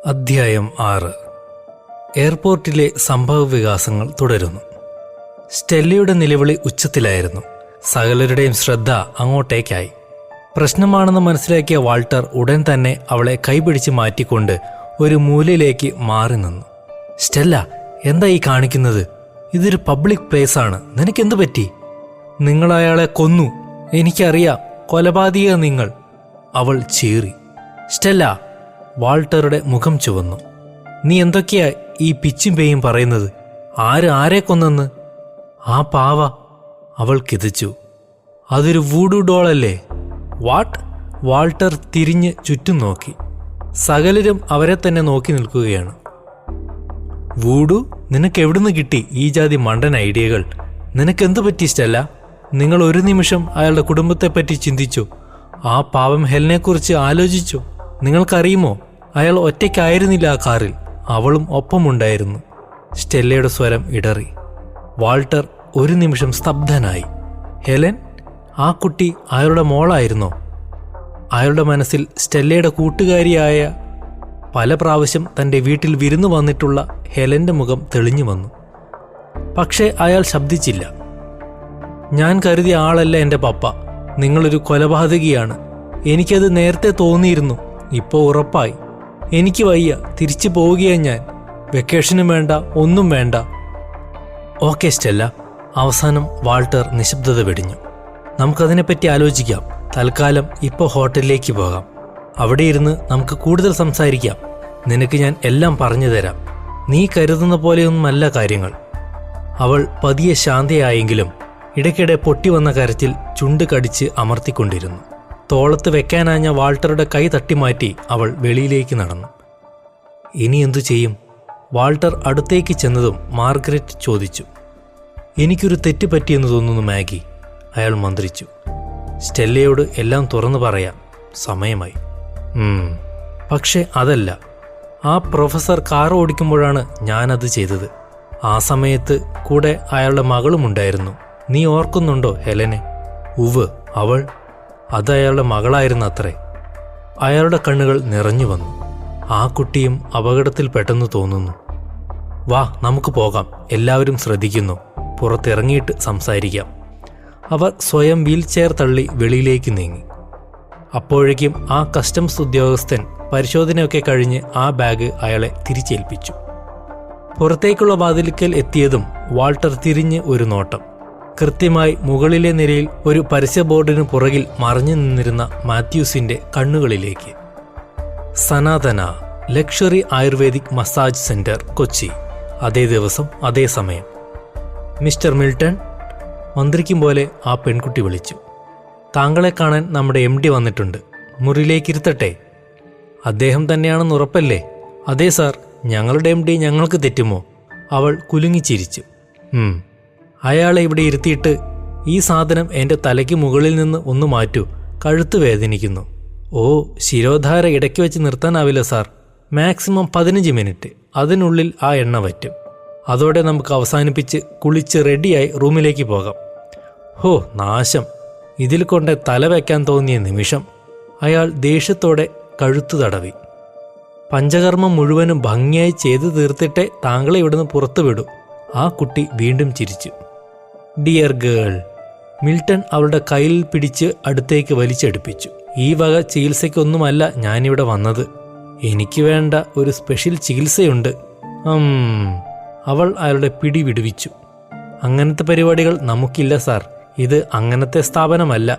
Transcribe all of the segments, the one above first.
അധ്യായം 6. എയർപോർട്ടിലെ സംഭവവികാസങ്ങൾ തുടരുന്നു. സ്റ്റെല്ലയുടെ നിലവിളി ഉച്ചത്തിലായിരുന്നു. സകലരുടെയും ശ്രദ്ധ അങ്ങോട്ടേക്കായി. പ്രശ്നമാണെന്ന് മനസ്സിലാക്കിയ വാൾട്ടർ ഉടൻ തന്നെ അവളെ കൈപിടിച്ച് മാറ്റിക്കൊണ്ട് ഒരു മൂലയിലേക്ക് മാറി നിന്നു. സ്റ്റെല്ല, എന്താ ഈ കാണിക്കുന്നത്? ഇതൊരു പബ്ലിക് പ്ലേസാണ്. നിനക്കെന്തു പറ്റി? നിങ്ങൾ അയാളെ കൊന്നു. എനിക്കറിയാം, കൊലപാതക നിങ്ങൾ. അവൾ ചീറി. സ്റ്റെല്ല! വാൾട്ടറുടെ മുഖം ചുവന്നു. നീ എന്തൊക്കെയാ ഈ പിച്ചും പേയും പറയുന്നത്? ആരെ കൊന്നെന്ന്? ആ പാവ. അവൾ കിതച്ചു. അതൊരു വൂഡു ഡോളല്ലേ? വാട്ട്? വാൾട്ടർ തിരിഞ്ഞ് ചുറ്റും നോക്കി. സകലരും അവരെ തന്നെ നോക്കി നിൽക്കുകയാണ്. വൂഡു? നിനക്കെവിടുന്ന് കിട്ടി ഈ ജാതി മണ്ടൻ ഐഡിയകൾ? നിനക്കെന്തു പറ്റി സ്റ്റെല്ല? നിങ്ങൾ ഒരു നിമിഷം അയാളുടെ കുടുംബത്തെപ്പറ്റി ചിന്തിച്ചു? ആ പാവം ഹെലനെക്കുറിച്ച് ആലോചിച്ചു? നിങ്ങൾക്കറിയുമോ, അയാൾ ഒറ്റയ്ക്കായിരുന്നില്ല ആ കാറിൽ. അവളും ഒപ്പമുണ്ടായിരുന്നു. സ്റ്റെല്ലയുടെ സ്വരം ഇടറി. വാൾട്ടർ ഒരു നിമിഷം സ്തബ്ധനായി. ഹെലൻ? ആ കുട്ടി അയാളുടെ മോളായിരുന്നോ? അയാളുടെ മനസ്സിൽ സ്റ്റെല്ലയുടെ കൂട്ടുകാരിയായ, പല പ്രാവശ്യം തൻ്റെ വീട്ടിൽ വിരുന്നു വന്നിട്ടുള്ള ഹെലൻ്റെ മുഖം തെളിഞ്ഞു വന്നു. പക്ഷേ അയാൾ ശബ്ദിച്ചില്ല. ഞാൻ കരുതിയ ആളല്ല എൻ്റെ പപ്പ. നിങ്ങളൊരു കൊലപാതകിയാണ്. എനിക്കത് നേരത്തെ തോന്നിയിരുന്നു. ഇപ്പോൾ ഉറപ്പായി. എനിക്ക് വയ്യ. തിരിച്ചു പോവുകയാണ് ഞാൻ. വെക്കേഷനും വേണ്ട, ഒന്നും വേണ്ട. Okay Stella. അവസാനം വാൾട്ടർ നിശബ്ദത വെടിഞ്ഞു. നമുക്കതിനെപ്പറ്റി ആലോചിക്കാം. തൽക്കാലം ഇപ്പോൾ ഹോട്ടലിലേക്ക് പോകാം. അവിടെ ഇരുന്ന് നമുക്ക് കൂടുതൽ സംസാരിക്കാം. നിനക്ക് ഞാൻ എല്ലാം പറഞ്ഞു തരാം. നീ കരുതുന്ന പോലെയൊന്നുമല്ല കാര്യങ്ങൾ. അവൾ പതിയെ ശാന്തയായെങ്കിലും ഇടയ്ക്കിടെ പൊട്ടിവന്ന കരച്ചിൽ ചുണ്ട് കടിച്ച് അമർത്തിക്കൊണ്ടിരുന്നു. തോളത്ത് വെക്കാനാഞ്ഞ വാൾട്ടറുടെ കൈ തട്ടിമാറ്റി അവൾ വെളിയിലേക്ക് നടന്നു. ഇനി എന്തു ചെയ്യും? വാൾട്ടർ അടുത്തേക്ക് ചെന്നതും മാർഗരറ്റ് ചോദിച്ചു. എനിക്കൊരു തെറ്റ് പറ്റിയെന്ന് തോന്നുന്നു മാഗി, അയാൾ മന്ത്രിച്ചു. സ്റ്റെല്ലയോട് എല്ലാം തുറന്നു പറയാം. സമയമായി. പക്ഷേ അതല്ല. ആ പ്രൊഫസർ കാർ ഓടിക്കുമ്പോഴാണ് ഞാനത് ചെയ്തത്. ആ സമയത്ത് കൂടെ അയാളുടെ മകളുമുണ്ടായിരുന്നു. നീ ഓർക്കുന്നുണ്ടോ ഹെലനെ? ഉവ്, അവൾ. അത് അയാളുടെ മകളായിരുന്നു അത്രേ. അയാളുടെ കണ്ണുകൾ നിറഞ്ഞു വന്നു. ആ കുട്ടിയും അപകടത്തിൽപ്പെട്ടെന്ന് തോന്നുന്നു. വാ, നമുക്ക് പോകാം. എല്ലാവരും ശ്രദ്ധിക്കുന്നു. പുറത്തിറങ്ങിയിട്ട് സംസാരിക്കാം. അവർ സ്വയം വീൽചെയർ തള്ളി വെളിയിലേക്ക് നീങ്ങി. അപ്പോഴേക്കും ആ കസ്റ്റംസ് ഉദ്യോഗസ്ഥൻ പരിശോധനയൊക്കെ കഴിഞ്ഞ് ആ ബാഗ് അയാളെ തിരിച്ചേൽപ്പിച്ചു. പുറത്തേക്കുള്ള വാതിൽക്കൽ എത്തിയതും വാൾട്ടർ തിരിഞ്ഞ് ഒരു നോട്ടം. കൃത്യമായി മുകളിലെ നിരയിൽ ഒരു പരസ്യ ബോർഡിന് പുറകിൽ മറഞ്ഞു നിന്നിരുന്ന മാത്യൂസിന്റെ കണ്ണുകളിലേക്ക്. സനാതന luxury ayurvedic massage centre, Kochi. അതേ ദിവസം, അതേ സമയം. മിസ്റ്റർ മിൽട്ടൺ, മന്ത്രിക്കും പോലെ ആ പെൺകുട്ടി വിളിച്ചു. താങ്കളെ കാണാൻ നമ്മുടെ MD വന്നിട്ടുണ്ട്. മുറിയിലേക്ക് ഇരുത്തട്ടെ? അദ്ദേഹം തന്നെയാണെന്ന് ഉറപ്പല്ലേ? അതെ സാർ. ഞങ്ങളുടെ MD ഞങ്ങൾക്ക് തെറ്റുമോ? അവൾ കുലുങ്ങിച്ചിരിച്ചു. അയാളെ ഇവിടെ ഇരുത്തിയിട്ട്, ഈ സാധനം എൻ്റെ തലയ്ക്ക് മുകളിൽ നിന്ന് ഒന്ന് മാറ്റൂ. കഴുത്ത് വേദനിക്കുന്നു. ഓ, ശിരോധാര ഇടയ്ക്ക് വെച്ച് നിർത്താനാവില്ല സാർ. Maximum 15 minute. അതിനുള്ളിൽ ആ എണ്ണ വറ്റും. അതോടെ നമുക്ക് അവസാനിപ്പിച്ച് കുളിച്ച് റെഡിയായി റൂമിലേക്ക് പോകാം. ഹോ, നാശം! ഇതിൽ കൊണ്ട് തല വയ്ക്കാൻ തോന്നിയ നിമിഷം അയാൾ ദേഷ്യത്തോടെ കഴുത്തു തടവി. പഞ്ചകർമ്മം മുഴുവനും ഭംഗിയായി ചെയ്തു തീർത്തിട്ടേ താങ്കളെ ഇവിടുന്ന് പുറത്തുവിടൂ. ആ കുട്ടി വീണ്ടും ചിരിച്ചു. Dear girl. മിൽട്ടൺ അവളുടെ കയ്യിൽ പിടിച്ച് അടുത്തേക്ക് വലിച്ചെടുപ്പിച്ചു. ഈ വക ചികിത്സയ്ക്കൊന്നുമല്ല ഞാനിവിടെ വന്നത്. എനിക്ക് വേണ്ട ഒരു സ്പെഷ്യൽ ചികിത്സയുണ്ട്. അവൾ അയാളുടെ പിടി വിടുവിച്ചു. അങ്ങനത്തെ പരിപാടികൾ നമുക്കില്ല സാർ. ഇത് അങ്ങനത്തെ സ്ഥാപനമല്ല.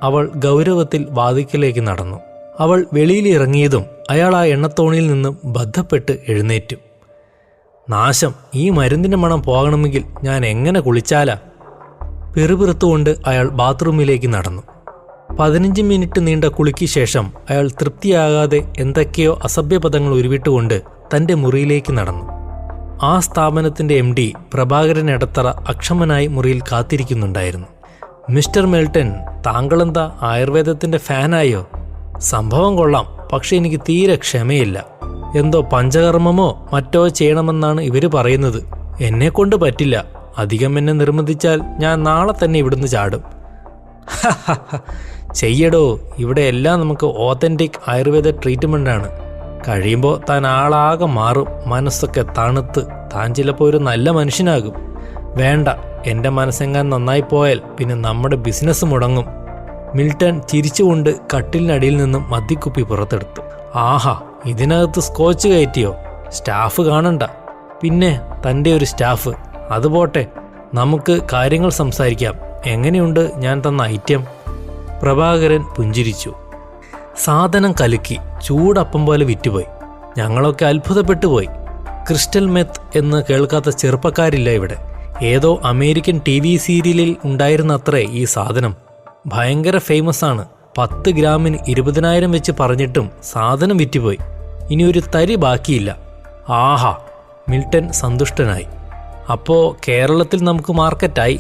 അവൾ ഗൗരവത്തിൽ വാതിക്കലേക്ക് നടന്നു. അവൾ വെളിയിലിറങ്ങിയതും അയാൾ ആ എണ്ണത്തോണിയിൽ നിന്നും ബദ്ധപ്പെട്ട് എഴുന്നേറ്റു. നാശം! ഈ മരുന്നിൻ്റെ മണം പോകണമെങ്കിൽ ഞാൻ എങ്ങനെ കുളിച്ചാലാ? പെറുപിറുത്തുകൊണ്ട് അയാൾ ബാത്റൂമിലേക്ക് നടന്നു. 15 മിനിറ്റ് നീണ്ട കുളിക്ക് ശേഷം അയാൾ തൃപ്തിയാകാതെ എന്തൊക്കെയോ അസഭ്യപദങ്ങൾ ഉരുവിട്ടുകൊണ്ട് തൻ്റെ മുറിയിലേക്ക് നടന്നു. ആ സ്ഥാപനത്തിൻ്റെ MD പ്രഭാകരൻ എടത്തറ അക്ഷമനായി മുറിയിൽ കാത്തിരിക്കുന്നുണ്ടായിരുന്നു. Mister Milton, താങ്കളെന്താ ആയുർവേദത്തിൻ്റെ ഫാനായോ? സംഭവം കൊള്ളാം, പക്ഷെ എനിക്ക് തീരെ ക്ഷമയില്ല. എന്തോ പഞ്ചകർമ്മമോ മറ്റോ ചെയ്യണമെന്നാണ് ഇവർ പറയുന്നത്. എന്നെക്കൊണ്ട് പറ്റില്ല. അധികം എന്നെ നിർബന്ധിച്ചാൽ ഞാൻ നാളെ തന്നെ ഇവിടുന്ന് ചാടും. ചെയ്യടോ, ഇവിടെ എല്ലാം നമുക്ക് ഓതൻറ്റിക് ആയുർവേദ ട്രീറ്റ്മെൻ്റാണ്. കഴിയുമ്പോൾ താൻ ആളാകെ മാറും, മനസ്സൊക്കെ തണുത്ത് താൻ ചിലപ്പോൾ ഒരു നല്ല മനുഷ്യനാകും. വേണ്ട, എൻ്റെ മനസ്സെങ്ങാൻ നന്നായി പോയാൽ പിന്നെ നമ്മുടെ ബിസിനസ് മുടങ്ങും. മിൽട്ടൺ ചിരിച്ചുകൊണ്ട് കട്ടിലിനടിയിൽ നിന്നും മദ്യക്കുപ്പി പുറത്തെടുത്തു. ആഹാ, ഇതിനകത്ത് സ്കോച്ച് കയറ്റിയോ? സ്റ്റാഫ് കാണണ്ട. പിന്നെ തൻ്റെ ഒരു സ്റ്റാഫ്. അതുപോട്ടെ, നമുക്ക് കാര്യങ്ങൾ സംസാരിക്കാം. എങ്ങനെയുണ്ട് ഞാൻ തന്ന ഐറ്റം? പ്രഭാകരൻ പുഞ്ചിരിച്ചു. സാധനം കലക്കി, ചൂടപ്പം പോലെ വിറ്റുപോയി. ഞങ്ങളൊക്കെ അത്ഭുതപ്പെട്ടു പോയി. ക്രിസ്റ്റൽ മെത്ത് എന്ന് കേൾക്കാത്ത ചെറുപ്പക്കാരില്ല ഇവിടെ. ഏതോ അമേരിക്കൻ TV സീരിയലിൽ ഉണ്ടായിരുന്നത്രേ ഈ സാധനം. ഭയങ്കര ഫേമസ് ആണ്. 10 ഗ്രാമിന് 20,000 വെച്ച് പറഞ്ഞിട്ടും സാധനം വിറ്റുപോയി. ഇനി ഒരു തരി ബാക്കിയില്ല. ആഹാ, മിൽട്ടൺ സന്തുഷ്ടനായി. അപ്പോൾ കേരളത്തിൽ നമുക്ക് മാർക്കറ്റായി.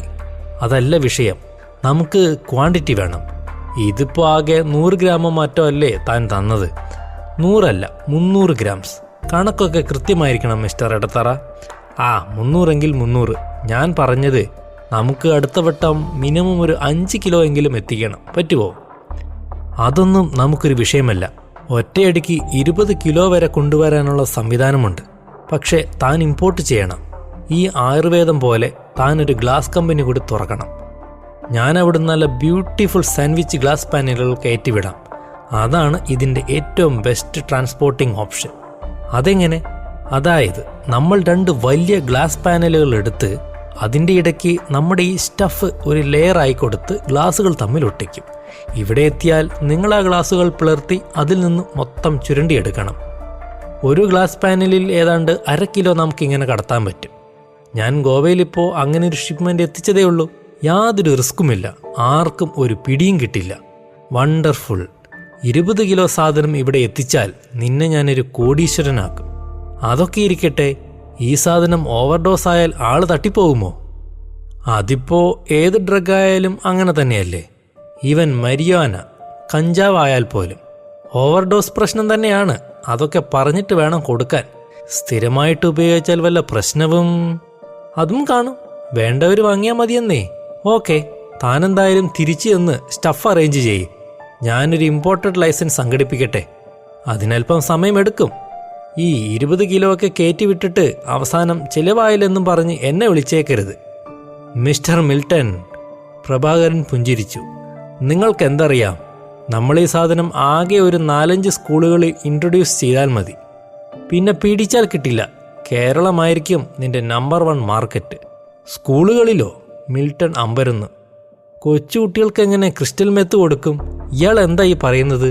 അതല്ല വിഷയം, നമുക്ക് ക്വാണ്ടിറ്റി വേണം. ഇതിപ്പോൾ ആകെ 100 ഗ്രാമോ മറ്റോ അല്ലേ താൻ തന്നത്? 100 അല്ല, 300 ഗ്രാംസ്. കണക്കൊക്കെ കൃത്യമായിരിക്കണം മിസ്റ്റർ എടത്തറ. 300 എങ്കിൽ 300. ഞാൻ പറഞ്ഞത് നമുക്ക് അടുത്ത വട്ടം മിനിമം ഒരു 5 കിലോ എങ്കിലും എത്തിക്കണം. പറ്റുമോ? അതൊന്നും നമുക്കൊരു വിഷയമല്ല. ഒറ്റയടിക്ക് 20 കിലോ വരെ കൊണ്ടുവരാനുള്ള സംവിധാനമുണ്ട്. പക്ഷേ താൻ ഇമ്പോർട്ട് ചെയ്യണം. ഈ ആയുർവേദം പോലെ താൻ ഒരു ഗ്ലാസ് കമ്പനി കൂടി തുറക്കണം. ഞാൻ അവിടെ നല്ല ബ്യൂട്ടിഫുൾ സാൻഡ്വിച്ച് ഗ്ലാസ് പാനലുകൾ കയറ്റിവിടാം. അതാണ് ഇതിൻ്റെ ഏറ്റവും ബെസ്റ്റ് ട്രാൻസ്പോർട്ടിംഗ് ഓപ്ഷൻ. അതെങ്ങനെ? അതായത് നമ്മൾ 2 വലിയ ഗ്ലാസ് പാനലുകൾ എടുത്ത് അതിൻ്റെ ഇടയ്ക്ക് നമ്മുടെ ഈ സ്റ്റഫ് ഒരു ലെയറായി കൊടുത്ത് ഗ്ലാസുകൾ തമ്മിൽ ഒട്ടിക്കും. ഇവിടെ എത്തിയാൽ നിങ്ങൾ ആ ഗ്ലാസുകൾ പിളർത്തി അതിൽ നിന്ന് മൊത്തം ചുരണ്ടിയെടുക്കണം. ഒരു ഗ്ലാസ് പാനലിൽ ഏതാണ്ട് 1/2 കിലോ നമുക്കിങ്ങനെ കടത്താൻ പറ്റും. ഞാൻ ഗോവയിലിപ്പോൾ അങ്ങനെ ഒരു ഷിപ്മെൻ്റ് എത്തിച്ചതേ ഉള്ളൂ. യാതൊരു റിസ്ക്കുമില്ല. ആർക്കും ഒരു പിടിയും കിട്ടില്ല. വണ്ടർഫുൾ. 20 കിലോ സാധനം ഇവിടെ എത്തിച്ചാൽ നിന്നെ ഞാനൊരു കോടീശ്വരനാക്കും. അതൊക്കെ ഇരിക്കട്ടെ, ഈ സാധനം ഓവർഡോസ് ആയാൽ ആള് തട്ടിപ്പോകുമോ? അതിപ്പോൾ ഏത് ഡ്രഗായാലും അങ്ങനെ തന്നെയല്ലേ. ഈവൻ മരിയാന, കഞ്ചാവ് ആയാൽ പോലും ഓവർഡോസ് പ്രശ്നം തന്നെയാണ്. അതൊക്കെ പറഞ്ഞിട്ട് വേണം കൊടുക്കാൻ. സ്ഥിരമായിട്ട് ഉപയോഗിച്ചാൽ വല്ല പ്രശ്നവും അതും കാണും. വേണ്ടവർ വാങ്ങിയാൽ മതിയെന്നേ. ഓക്കെ, താനെന്തായാലും തിരിച്ചു ചെന്ന് സ്റ്റഫ് അറേഞ്ച് ചെയ്യും. ഞാനൊരു ഇമ്പോർട്ടഡ് ലൈസൻസ് സംഘടിപ്പിക്കട്ടെ. അതിനല്പം സമയമെടുക്കും. ഈ 20 കിലോ ഒക്കെ കയറ്റി വിട്ടിട്ട് അവസാനം ചിലവായില്ലെന്നും പറഞ്ഞ് എന്നെ വിളിച്ചേക്കരുത്. മിസ്റ്റർ മിൽട്ടൺ, പ്രഭാകരൻ പുഞ്ചിരിച്ചു. നിങ്ങൾക്കെന്തറിയാം? നമ്മൾ ഈ സാധനം ആകെ ഒരു 4-5 സ്കൂളുകളിൽ ഇൻട്രൊഡ്യൂസ് ചെയ്താൽ മതി. പിന്നെ പിടിച്ചാൽ കിട്ടില്ല. കേരളമായിരിക്കും നിന്റെ നമ്പർ 1 മാർക്കറ്റ്. സ്കൂളുകളിലോ? മിൽട്ടൺ അമ്പരന്ന്. കൊച്ചുകുട്ടികൾക്ക് എങ്ങനെ ക്രിസ്റ്റൽ മെത്ത് കൊടുക്കും? ഇയാൾ എന്താ ഈ പറയുന്നത്?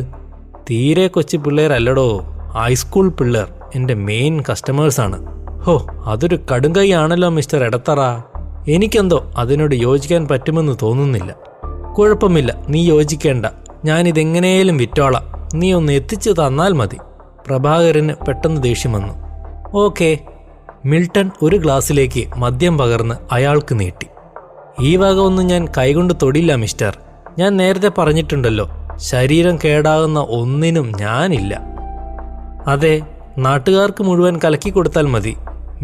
തീരെ കൊച്ചു പിള്ളേരല്ലടോ, ഹൈസ്കൂൾ പിള്ളേർ എൻ്റെ മെയിൻ കസ്റ്റമേഴ്സാണ്. ഹോ, അതൊരു കടുങ്കൈ ആണല്ലോ മിസ്റ്റർ എടത്തറ. എനിക്കെന്തോ അതിനോട് യോജിക്കാൻ പറ്റുമെന്ന് തോന്നുന്നില്ല. കുഴപ്പമില്ല, നീ യോജിക്കേണ്ട. ഞാനിതെങ്ങനെയും വിറ്റോളാം. നീ ഒന്ന് എത്തിച്ചു തന്നാൽ മതി. പ്രഭാകരന് പെട്ടെന്ന് ദേഷ്യം വന്നു. ഓക്കെ. മിൽട്ടൺ ഒരു ഗ്ലാസ്സിലേക്ക് മദ്യം പകർന്ന് അയാൾക്ക് നീട്ടി. ഈ വക ഒന്നും ഞാൻ കൈകൊണ്ട് തൊടില്ല മിസ്റ്റർ. ഞാൻ നേരത്തെ പറഞ്ഞിട്ടുണ്ടല്ലോ, ശരീരം കേടാകുന്ന ഒന്നിനും ഞാനില്ല. അതെ, നാട്ടുകാർക്ക് മുഴുവൻ കലക്കി കൊടുത്താൽ മതി.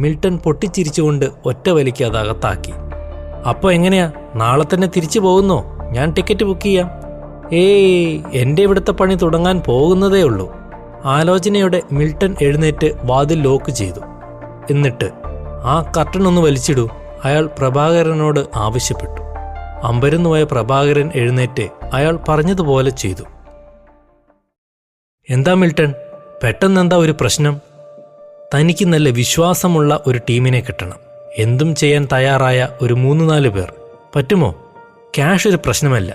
മിൽട്ടൺ പൊട്ടിച്ചിരിച്ചുകൊണ്ട് ഒറ്റ വലിക്ക് അതകത്താക്കി. അപ്പോൾ എങ്ങനെയാ, നാളെ തന്നെ തിരിച്ചു പോകുന്നോ? ഞാൻ ടിക്കറ്റ് ബുക്ക് ചെയ്യാം. എൻ്റെ ഇവിടുത്തെ പണി തുടങ്ങാൻ പോകുന്നതേ ഉള്ളൂ. ആലോചനയോടെ മിൽട്ടൺ എഴുന്നേറ്റ് വാതിൽ ലോക്ക് ചെയ്തു. എന്നിട്ട് ആ കർട്ടൻ ഒന്ന് വലിച്ചിടൂ, അയാൾ പ്രഭാകരനോട് ആവശ്യപ്പെട്ടു. അമ്പരന്നുപോയ പ്രഭാകരൻ എഴുന്നേറ്റ് അയാൾ പറഞ്ഞതുപോലെ ചെയ്തു. എന്താ മിൽട്ടൺ, പെട്ടെന്നെന്താ ഒരു പ്രശ്നം? തനിക്ക് നല്ല വിശ്വാസമുള്ള ഒരു ടീമിനെ കിട്ടണം. എന്തും ചെയ്യാൻ തയ്യാറായ ഒരു 3-4 പേർ. പറ്റുമോ? ക്യാഷ് ഒരു പ്രശ്നമല്ല.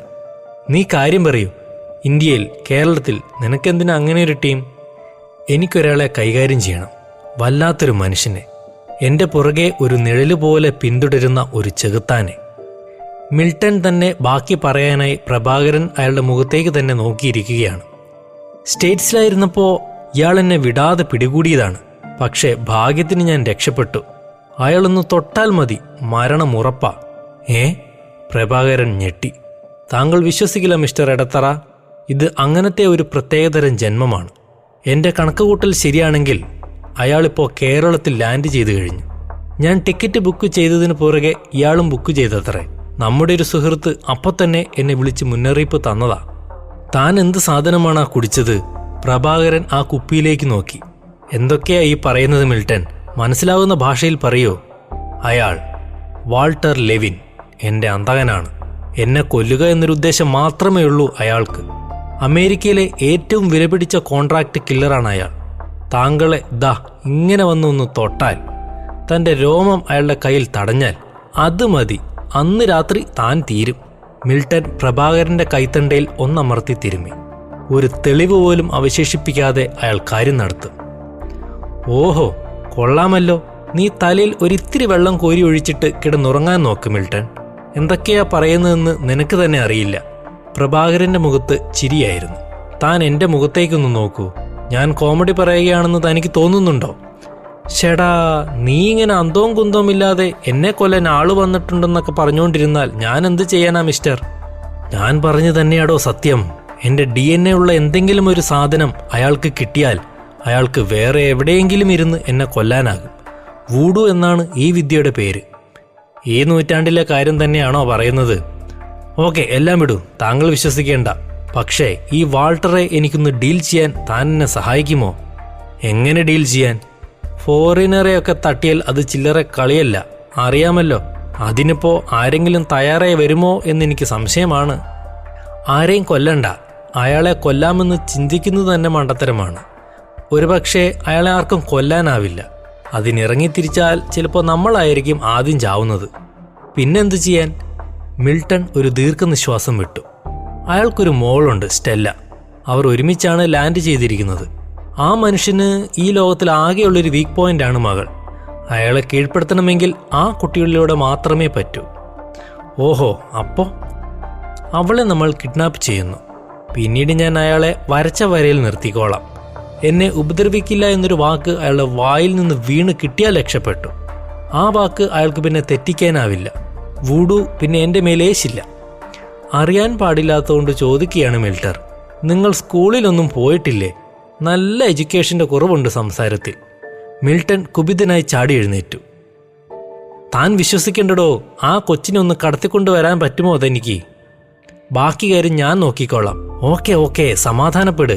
നീ കാര്യം പറയൂ. ഇന്ത്യയിൽ, കേരളത്തിൽ നിനക്കെന്തിനാ അങ്ങനെ ഒരു ടീം? എനിക്കൊരാളെ കൈകാര്യം ചെയ്യണം. വല്ലാത്തൊരു മനുഷ്യനെ, എൻ്റെ പുറകെ ഒരു നിഴല് പോലെ പിന്തുടരുന്ന ഒരു ചെകുത്താനെ. മിൽട്ടൺ തന്നെ ബാക്കി പറയാനായി പ്രഭാകരൻ അയാളുടെ മുഖത്തേക്ക് തന്നെ നോക്കിയിരിക്കുകയാണ്. സ്റ്റേറ്റ്സിലായിരുന്നപ്പോൾ ഇയാൾ എന്നെ വിടാതെ പിടികൂടിയതാണ്. പക്ഷേ ഭാഗ്യത്തിന് ഞാൻ രക്ഷപ്പെട്ടു. അയാളൊന്ന് തൊട്ടാൽ മതി, മരണം ഉറപ്പാ. പ്രഭാകരൻ ഞെട്ടി. താങ്കൾ വിശ്വസിക്കില്ല മിസ്റ്റർ എടത്തറ. ഇത് അങ്ങനത്തെ ഒരു പ്രത്യേകതരം ജന്മമാണ്. എൻ്റെ കണക്കുകൂട്ടൽ ശരിയാണെങ്കിൽ അയാളിപ്പോൾ കേരളത്തിൽ ലാൻഡ് ചെയ്തു കഴിഞ്ഞു. ഞാൻ ടിക്കറ്റ് ബുക്ക് ചെയ്തതിന് പുറകെ ഇയാളും ബുക്ക് ചെയ്തത്രേ. നമ്മുടെ ഒരു സുഹൃത്ത് അപ്പോൾ തന്നെ എന്നെ വിളിച്ച് മുന്നറിയിപ്പ് തന്നതാ. താൻ എന്ത് സാധനമാണാ കുടിച്ചത്? പ്രഭാകരൻ ആ കുപ്പിയിലേക്ക് നോക്കി. എന്തൊക്കെയാ ഈ പറയുന്നത് മിൽട്ടൺ? മനസ്സിലാവുന്ന ഭാഷയിൽ പറയൂ. അയാൾ വാൾട്ടർ ലെവിൻ എൻ്റെ അന്തകനാണ്. എന്നെ കൊല്ലുക എന്നൊരു ഉദ്ദേശം മാത്രമേ ഉള്ളൂ അയാൾക്ക്. അമേരിക്കയിലെ ഏറ്റവും വിലപിടിച്ച കോൺട്രാക്ട് കില്ലറാണ് അയാൾ. താങ്കളെ ഇങ്ങനെ വന്നൊന്ന് തൊട്ടാൽ, തൻ്റെ രോമം അയാളുടെ കയ്യിൽ തടഞ്ഞാൽ അത് മതി, അന്ന് രാത്രി താൻ തീരും. മിൽട്ടൺ പ്രഭാകരന്റെ കൈത്തണ്ടയിൽ ഒന്നമർത്തി തിരുമ്മി. ഒരു തെളിവ് പോലും അവശേഷിപ്പിക്കാതെ അയാൾ കാര്യം നടത്തും. ഓഹോ, കൊള്ളാമല്ലോ. നീ തലയിൽ ഒരിത്തിരി വെള്ളം കോരി ഒഴിച്ചിട്ട് കിടന്നുറങ്ങാൻ നോക്ക് മിൽട്ടൺ. എന്തൊക്കെയാ പറയുന്നതെന്ന് നിനക്ക് തന്നെ അറിയില്ല. പ്രഭാകരന്റെ മുഖത്ത് ചിരിയായിരുന്നു. താൻ എൻ്റെ മുഖത്തേക്കൊന്ന് നോക്കൂ. ഞാൻ കോമഡി പറയുകയാണെന്ന് തനിക്ക് തോന്നുന്നുണ്ടോ? ഷെടാ, നീ ഇങ്ങനെ അന്തവും കുന്തവും ഇല്ലാതെ എന്നെ കൊല്ലാൻ ആള് വന്നിട്ടുണ്ടെന്നൊക്കെ പറഞ്ഞുകൊണ്ടിരുന്നാൽ ഞാൻ എന്ത് ചെയ്യാനാ മിസ്റ്റർ? ഞാൻ പറഞ്ഞു തന്നെയാടോ സത്യം. എൻ്റെ DNA ഉള്ള എന്തെങ്കിലും ഒരു സാധനം അയാൾക്ക് കിട്ടിയാൽ അയാൾക്ക് വേറെ എവിടെയെങ്കിലും ഇരുന്ന് എന്നെ കൊല്ലാനാകും. വൂഡു എന്നാണ് ഈ വിദ്യയുടെ പേര്. ഈ നൂറ്റാണ്ടിലെ കാര്യം തന്നെയാണോ പറയുന്നത്? ഓക്കെ, എല്ലാം വിടൂ, താങ്കൾ വിശ്വസിക്കേണ്ട. പക്ഷേ ഈ വാൾട്ടറെ എനിക്കൊന്ന് ഡീൽ ചെയ്യാൻ താൻ എന്നെ സഹായിക്കുമോ? എങ്ങനെ ഡീൽ ചെയ്യാൻ? ഫോറിനറെയൊക്കെ തട്ടിയാൽ അത് ചില്ലറ കളിയല്ല, അറിയാമല്ലോ. അതിനിപ്പോ ആരെങ്കിലും തയ്യാറായി വരുമോ എന്നെനിക്ക് സംശയമാണ്. ആരെയും കൊല്ലണ്ട. അയാളെ കൊല്ലാമെന്ന് ചിന്തിക്കുന്നത് തന്നെ മണ്ടത്തരമാണ്. ഒരുപക്ഷെ അയാളെ ആർക്കും കൊല്ലാനാവില്ല. അതിനിറങ്ങിത്തിരിച്ചാൽ ചിലപ്പോൾ നമ്മളായിരിക്കും ആദ്യം ചാവുന്നത്. പിന്നെന്ത് ചെയ്യാൻ? മിൽട്ടൺ ഒരു ദീർഘനിശ്വാസം വിട്ടു. അയാൾക്കൊരു മോളുണ്ട്, സ്റ്റെല്ല. അവർ ഒരുമിച്ചാണ് ലാൻഡ് ചെയ്തിരിക്കുന്നത്. ആ മനുഷ്യന് ഈ ലോകത്തിൽ ആകെയുള്ളൊരു വീക്ക് പോയിന്റാണ് മകൾ. അയാളെ കീഴ്പ്പെടുത്തണമെങ്കിൽ ആ കുട്ടികളിലൂടെ മാത്രമേ പറ്റൂ. ഓഹോ, അപ്പോ അവളെ നമ്മൾ കിഡ്നാപ്പ് ചെയ്യുന്നു. പിന്നീട് ഞാൻ അയാളെ വരച്ച വരയിൽ നിർത്തിക്കോളാം. എന്നെ ഉപദ്രവിക്കില്ല എന്നൊരു വാക്ക് അയാളുടെ വായിൽ നിന്ന് വീണ് കിട്ടിയാൽ രക്ഷപ്പെട്ടു. ആ വാക്ക് അയാൾക്ക് പിന്നെ തെറ്റിക്കാനാവില്ല. വൂഡു പിന്നെ എൻ്റെ മേലേശില്ല. അറിയാൻ പാടില്ലാത്തതുകൊണ്ട് ചോദിക്കുകയാണ് മിൽട്ടർ. നിങ്ങൾ സ്കൂളിലൊന്നും പോയിട്ടില്ലേ? നല്ല എഡ്യൂക്കേഷൻ്റെ കുറവുണ്ട് സംസാരത്തിൽ. മിൽട്ടൺ കുപിതനായി ചാടി എഴുന്നേറ്റു. താൻ വിശ്വസിക്കേണ്ടടോ, ആ കൊച്ചിനെ ഒന്ന് കടത്തിക്കൊണ്ടുവരാൻ പറ്റുമോ അതെനിക്ക്? ബാക്കി കാര്യം ഞാൻ നോക്കിക്കോളാം. ഓക്കെ, സമാധാനപ്പെട്.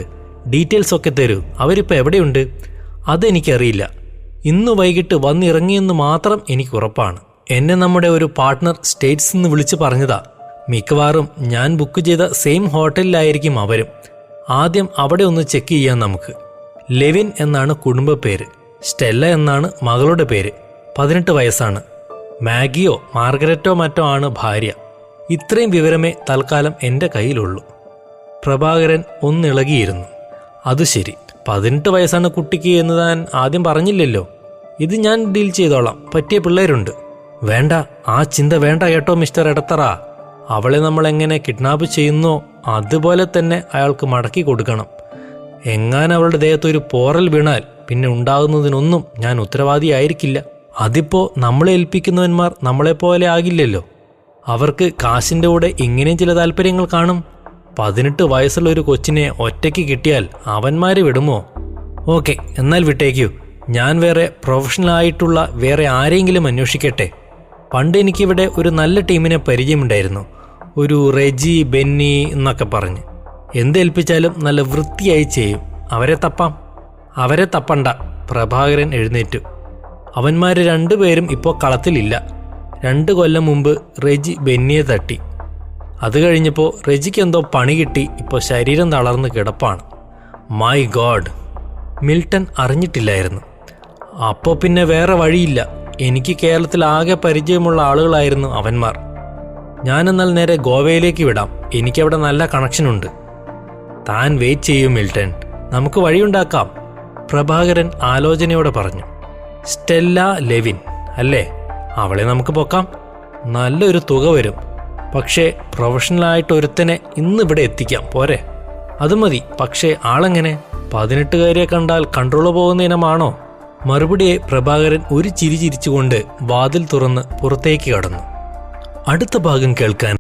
ഡീറ്റെയിൽസ് ഒക്കെ തരൂ. അവരിപ്പോൾ എവിടെയുണ്ട്? അതെനിക്കറിയില്ല. ഇന്ന് വൈകിട്ട് വന്നിറങ്ങിയെന്ന് മാത്രം എനിക്ക് ഉറപ്പാണ്. എന്നെ നമ്മുടെ ഒരു പാർട്ട്ണർ സ്റ്റേറ്റ്സിൽ നിന്ന് വിളിച്ച് പറഞ്ഞതാ. മിക്കവാറും ഞാൻ ബുക്ക് ചെയ്ത സെയിം ഹോട്ടലിലായിരിക്കും അവരും. ആദ്യം അവിടെ ഒന്ന് ചെക്ക് ചെയ്യാം നമുക്ക്. ലെവിൻ എന്നാണ് കുടുംബ പേര്. സ്റ്റെല്ല എന്നാണ് മകളുടെ പേര്. 18 വയസ്സാണ്. മാഗിയോ മാർഗരറ്റോ മറ്റോ ആണ് ഭാര്യ. ഇത്രയും വിവരമേ തൽക്കാലം എൻ്റെ കയ്യിലുള്ളൂ. പ്രഭാകരൻ ഒന്നിളകിയിരുന്നു. അത് ശരി, 18 വയസ്സാണ് കുട്ടിക്ക് എന്ന് താൻ ആദ്യം പറഞ്ഞില്ലല്ലോ. ഇത് ഞാൻ ഡീൽ ചെയ്തോളാം. പറ്റിയ പിള്ളേരുണ്ട്. വേണ്ട, ആ ചിന്ത വേണ്ട കേട്ടോ മിസ്റ്റർ എടത്തറ. അവളെ നമ്മൾ എങ്ങനെ കിഡ്നാപ്പ് ചെയ്യുന്നോ അതുപോലെ തന്നെ അയാൾക്ക് മടക്കി കൊടുക്കണം. എങ്ങാനും അവളുടെ ദേഹത്തൊരു പോറൽ വീണാൽ പിന്നെ ഉണ്ടാകുന്നതിനൊന്നും ഞാൻ ഉത്തരവാദിയായിരിക്കില്ല. അതിപ്പോ നമ്മളെ ഏൽപ്പിക്കുന്നവന്മാർ നമ്മളെപ്പോലെ ആകില്ലല്ലോ. അവർക്ക് കാശിൻ്റെ കൂടെ ഇങ്ങനെയും ചില താല്പര്യങ്ങൾ കാണും. 18 വയസ്സുള്ള ഒരു കൊച്ചിനെ ഒറ്റയ്ക്ക് കിട്ടിയാൽ അവന്മാര് വിടുമോ? ഓക്കെ, എന്നാൽ വിട്ടേക്കൂ. ഞാൻ വേറെ പ്രൊഫഷണലായിട്ടുള്ള വേറെ ആരെങ്കിലും അന്വേഷിക്കട്ടെ. പണ്ട് എനിക്കിവിടെ ഒരു നല്ല ടീമിനെ പരിചയമുണ്ടായിരുന്നു. ഒരു റെജി, ബെന്നി എന്നൊക്കെ പറഞ്ഞ്. എന്തേൽപ്പിച്ചാലും നല്ല വൃത്തിയായി ചെയ്യും. അവരെ തപ്പണ്ട. പ്രഭാകരൻ എഴുന്നേറ്റു. അവന്മാര് 2 പേരും ഇപ്പോൾ കളത്തിലില്ല. 2 കൊല്ലം മുമ്പ് റെജി ബെന്നിയെ തട്ടി. അത് കഴിഞ്ഞപ്പോൾ റെജിക്ക് എന്തോ പണി കിട്ടി. ഇപ്പോൾ ശരീരം തളർന്ന് കിടപ്പാണ്. മൈ ഗോഡ്, മിൽട്ടൺ അറിഞ്ഞിട്ടില്ലായിരുന്നു. അപ്പോൾ പിന്നെ വേറെ വഴിയില്ല. എനിക്ക് കേരളത്തിൽ ആകെ പരിചയമുള്ള ആളുകളായിരുന്നു അവന്മാർ. ഞാനെന്നാൽ നേരെ ഗോവയിലേക്ക് വിടാം. എനിക്കവിടെ നല്ല കണക്ഷനുണ്ട്. താൻ വെയിറ്റ് ചെയ്യൂ മിൽട്ടൺ, നമുക്ക് വഴിയുണ്ടാക്കാം. പ്രഭാകരൻ ആലോചനയോടെ പറഞ്ഞു. സ്റ്റെല്ല ലെവിൻ അല്ലേ? അവളെ നമുക്ക് പൊക്കാം. നല്ലൊരു തുക വരും. പക്ഷേ പ്രൊഫഷണലായിട്ട് ഒരുത്തനെ ഇന്നിവിടെ എത്തിക്കാം, പോരെ? അത് മതി. പക്ഷേ ആളെങ്ങനെ? 18കാരിയെ കണ്ടാൽ കൺട്രോൾ പോകുന്ന ഇനമാണോ? മറുപടിയെ പ്രഭാകരൻ ഒരു ചിരി ചിരിച്ചുകൊണ്ട് വാതിൽ തുറന്ന് പുറത്തേക്ക് കടന്നു. അടുത്ത ഭാഗം കേൾക്കാൻ